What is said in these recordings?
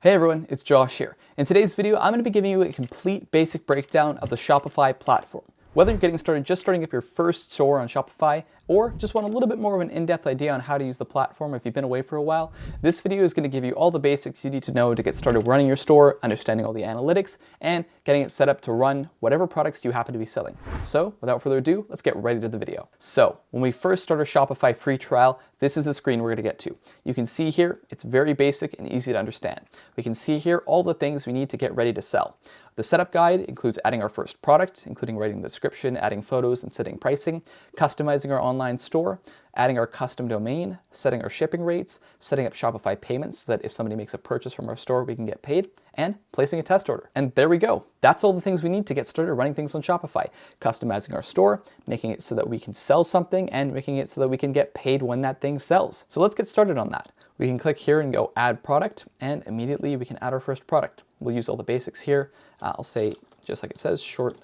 Hey everyone, it's Josh here. In today's video, I'm going to be giving you a complete basic breakdown of the Shopify platform. Whether you're getting started just starting up your first store on Shopify, or just want a little bit more of an in-depth idea on how to use the platform if you've been away for a while, this video is going to give you all the basics you need to know to get started running your store, understanding all the analytics, and getting it set up to run whatever products you happen to be selling. So without further ado, let's get right into the video. So when we first start our Shopify free trial, this is the screen we're going to get to. You can see here, it's very basic and easy to understand. We can see here all the things we need to get ready to sell. The setup guide includes adding our first product, including writing the description, adding photos, and setting pricing, customizing our online store, adding our custom domain, setting our shipping rates, setting up Shopify payments so that if somebody makes a purchase from our store, we can get paid, and placing a test order. And there we go. That's all the things we need to get started running things on Shopify. Customizing our store, making it so that we can sell something, and making it so that we can get paid when that thing sells. So let's get started on that. We can click here and go add product, and immediately we can add our first product. We'll use all the basics here. I'll say, just like it says, short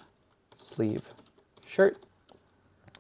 sleeve shirt.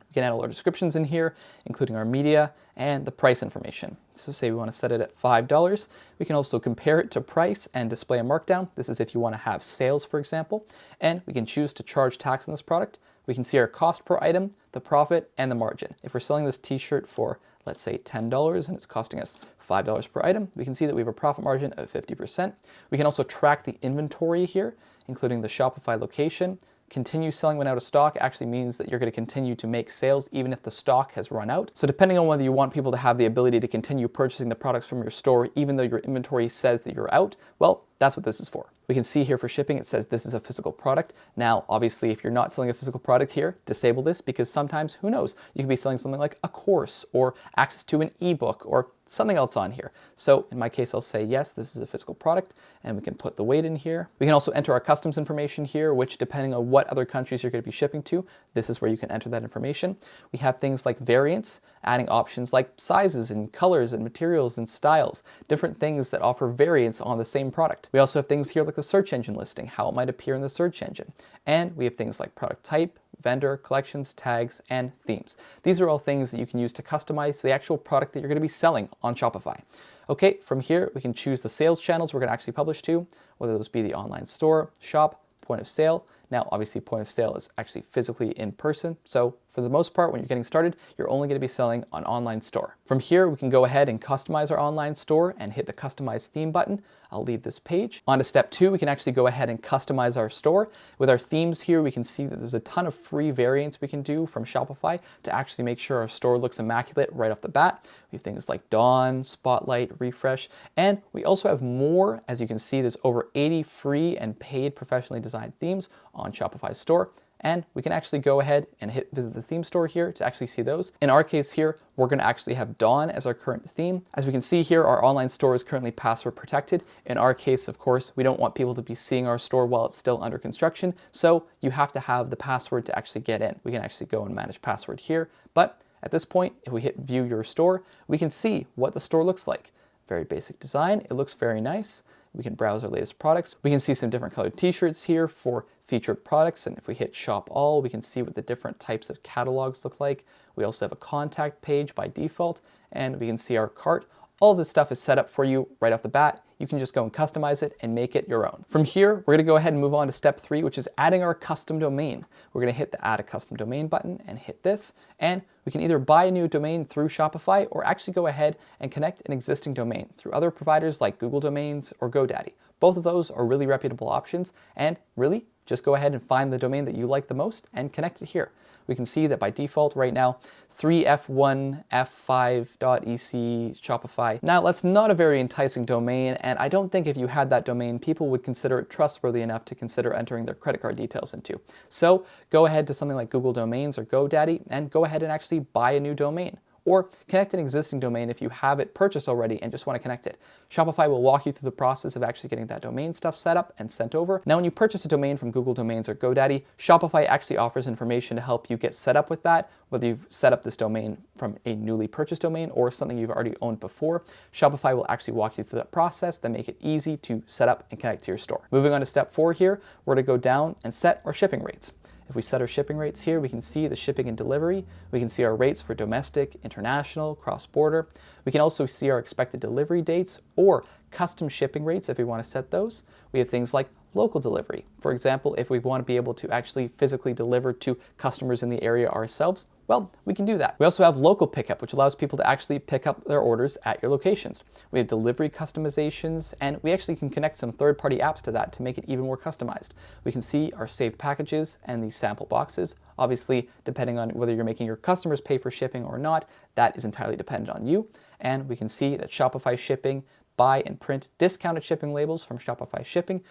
We can add all our descriptions in here, including our media and the price information. So say we want to set it at $5. We can also compare it to price and display a markdown. This is if you want to have sales, for example. And we can choose to charge tax on this product. We can see our cost per item, the profit, and the margin. If we're selling this t-shirt for, let's say, $10 and it's costing us $5 per item, we can see that we have a profit margin of 50%. We can also track the inventory here, including the Shopify location. Continue selling when out of stock actually means that you're going to continue to make sales even if the stock has run out. So depending on whether you want people to have the ability to continue purchasing the products from your store even though your inventory says that you're out, well, that's what this is for. We can see here for shipping, it says this is a physical product. Now, obviously, if you're not selling a physical product here, disable this because sometimes, who knows, you could be selling something like a course or access to an ebook or something else on here. So in my case, I'll say, yes, this is a physical product, and we can put the weight in here. We can also enter our customs information here, which depending on what other countries you're going to be shipping to, this is where you can enter that information. We have things like variants, adding options like sizes and colors and materials and styles, different things that offer variants on the same product. We also have things here like the search engine listing, how it might appear in the search engine. And we have things like product type, vendor, collections, tags, and themes. These are all things that you can use to customize the actual product that you're going to be selling on Shopify. Okay, from here, we can choose the sales channels we're going to actually publish to, whether those be the online store, shop, point of sale. Now, obviously, point of sale is actually physically in person. So for the most part, when you're getting started, you're only going to be selling on online store. From here, we can go ahead and customize our online store and hit the customize theme button. I'll leave this page. On to step 2, we can actually go ahead and customize our store. With our themes here, we can see that there's a ton of free variants we can do from Shopify to actually make sure our store looks immaculate right off the bat. We have things like Dawn, Spotlight, Refresh, and we also have more. As you can see, there's over 80 free and paid professionally designed themes on Shopify's store. And we can actually go ahead and visit the theme store here to actually see those. In our case here, we're going to actually have Dawn as our current theme. As we can see here, our online store is currently password protected. In our case, of course, we don't want people to be seeing our store while it's still under construction. So you have to have the password to actually get in. We can actually go and manage password here. But at this point, if we hit view your store, we can see what the store looks like. Very basic design. It looks very nice. We can browse our latest products. We can see some different colored t-shirts here for featured products. And if we hit shop all, we can see what the different types of catalogs look like. We also have a contact page by default, and we can see our cart. All of this stuff is set up for you right off the bat. You can just go and customize it and make it your own. From here, we're gonna go ahead and move on to step 3, which is adding our custom domain. We're gonna hit the add a custom domain button and hit this, and we can either buy a new domain through Shopify or actually go ahead and connect an existing domain through other providers like Google Domains or GoDaddy. Both of those are really reputable options, and really, just go ahead and find the domain that you like the most and connect it here. We can see that by default right now, 3f1f5.ec Shopify. Now, that's not a very enticing domain, and I don't think if you had that domain, people would consider it trustworthy enough to consider entering their credit card details into. So go ahead to something like Google Domains or GoDaddy and go ahead and actually buy a new domain. Or connect an existing domain if you have it purchased already and just want to connect it. Shopify will walk you through the process of actually getting that domain stuff set up and sent over. Now, when you purchase a domain from Google Domains or GoDaddy, Shopify actually offers information to help you get set up with that, whether you've set up this domain from a newly purchased domain or something you've already owned before. Shopify will actually walk you through that process, then make it easy to set up and connect to your store. Moving on to step 4 here, we're going to go down and set our shipping rates. If we set our shipping rates here, we can see the shipping and delivery. We can see our rates for domestic, international, cross-border. We can also see our expected delivery dates or custom shipping rates if we want to set those. We have things like local delivery. For example, if we want to be able to actually physically deliver to customers in the area ourselves, well, we can do that. We also have local pickup, which allows people to actually pick up their orders at your locations. We have delivery customizations, and we actually can connect some third-party apps to that to make it even more customized. We can see our saved packages and the sample boxes. Obviously, depending on whether you're making your customers pay for shipping or not, that is entirely dependent on you. And we can see that Shopify shipping, buy and print discounted shipping labels from Shopify shipping.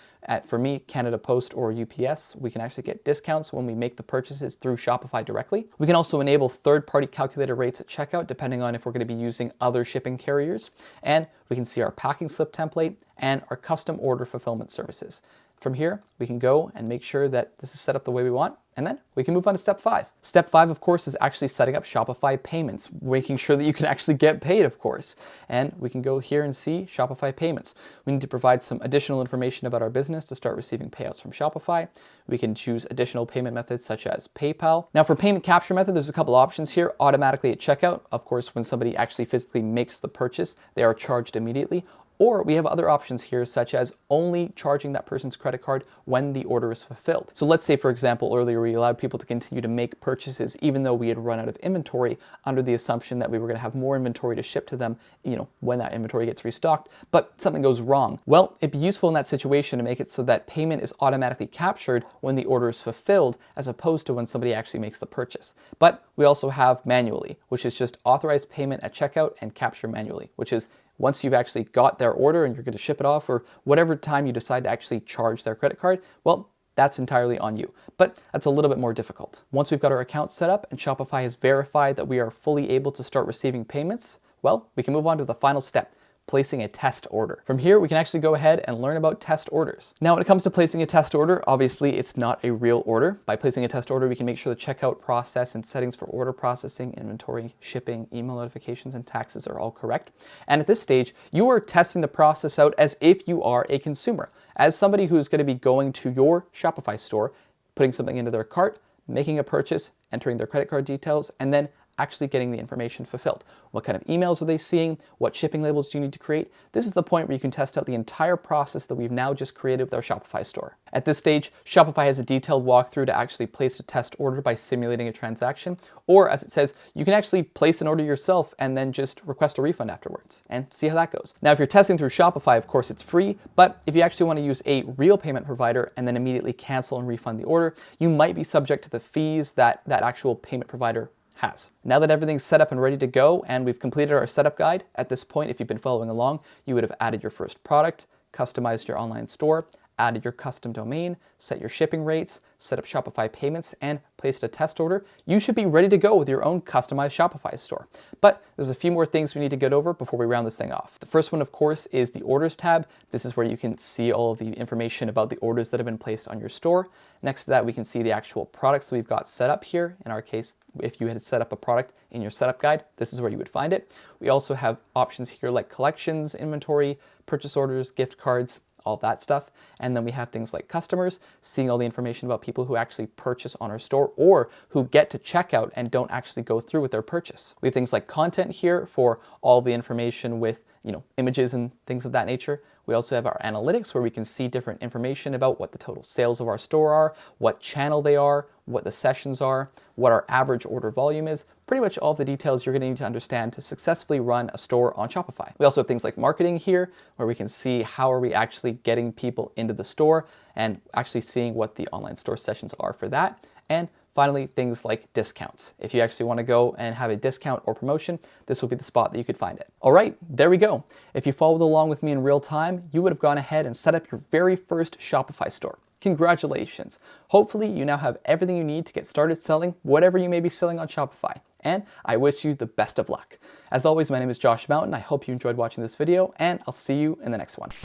For me, Canada Post or UPS, we can actually get discounts when we make the purchases through Shopify directly. We can also enable third-party calculator rates at checkout, depending on if we're going to be using other shipping carriers. And we can see our packing slip template and our custom order fulfillment services. From here, we can go and make sure that this is set up the way we want, and then we can move on to step 5. Step 5, of course, is actually setting up Shopify payments, making sure that you can actually get paid, of course. And we can go here and see Shopify payments. We need to provide some additional information about our business to start receiving payouts from Shopify. We can choose additional payment methods such as PayPal. Now for payment capture method, there's a couple options here. Automatically at checkout, of course, when somebody actually physically makes the purchase, they are charged immediately. Or we have other options here, such as only charging that person's credit card when the order is fulfilled. So let's say, for example, earlier we allowed people to continue to make purchases even though we had run out of inventory under the assumption that we were going to have more inventory to ship to them, when that inventory gets restocked, but something goes wrong. Well, it'd be useful in that situation to make it so that payment is automatically captured when the order is fulfilled, as opposed to when somebody actually makes the purchase. But we also have manually, which is just authorize payment at checkout and capture manually, which is once you've actually got their order and you're going to ship it off, or whatever time you decide to actually charge their credit card, well, that's entirely on you. But that's a little bit more difficult. Once we've got our account set up and Shopify has verified that we are fully able to start receiving payments, well, we can move on to the final step, placing a test order. From here, we can actually go ahead and learn about test orders. Now, when it comes to placing a test order, obviously it's not a real order. By placing a test order, we can make sure the checkout process and settings for order processing, inventory, shipping, email notifications, and taxes are all correct. And at this stage, you are testing the process out as if you are a consumer, as somebody who's going to be going to your Shopify store, putting something into their cart, making a purchase, entering their credit card details, and then actually getting the information fulfilled. What kind of emails are they seeing? What shipping labels do you need to create? This is the point where you can test out the entire process that we've now just created with our Shopify store. At this stage, Shopify has a detailed walkthrough to actually place a test order by simulating a transaction, or as it says, you can actually place an order yourself and then just request a refund afterwards and see how that goes. Now, if you're testing through Shopify, of course, it's free, but if you actually want to use a real payment provider and then immediately cancel and refund the order, you might be subject to the fees that actual payment provider has. Now that everything's set up and ready to go and we've completed our setup guide, at this point, if you've been following along, you would have added your first product, customized your online store, added your custom domain, set your shipping rates, set up Shopify payments, and placed a test order. You should be ready to go with your own customized Shopify store. But there's a few more things we need to get over before we round this thing off. The first one, of course, is the orders tab. This is where you can see all of the information about the orders that have been placed on your store. Next to that, we can see the actual products that we've got set up here. In our case, if you had set up a product in your setup guide, this is where you would find it. We also have options here like collections, inventory, purchase orders, gift cards, all that stuff. And then we have things like customers, seeing all the information about people who actually purchase on our store or who get to checkout and don't actually go through with their purchase. We have things like content here for all the information with images and things of that nature. We also have our analytics where we can see different information about what the total sales of our store are, what channel they are, what the sessions are, what our average order volume is, pretty much all the details you're going to need to understand to successfully run a store on Shopify. We also have things like marketing here where we can see how are we actually getting people into the store and actually seeing what the online store sessions are for that. And finally, things like discounts. If you actually want to go and have a discount or promotion, this will be the spot that you could find it. All right, there we go. If you followed along with me in real time, you would have gone ahead and set up your very first Shopify store. Congratulations. Hopefully you now have everything you need to get started selling whatever you may be selling on Shopify. And I wish you the best of luck. As always, my name is Josh Mountain. I hope you enjoyed watching this video, and I'll see you in the next one.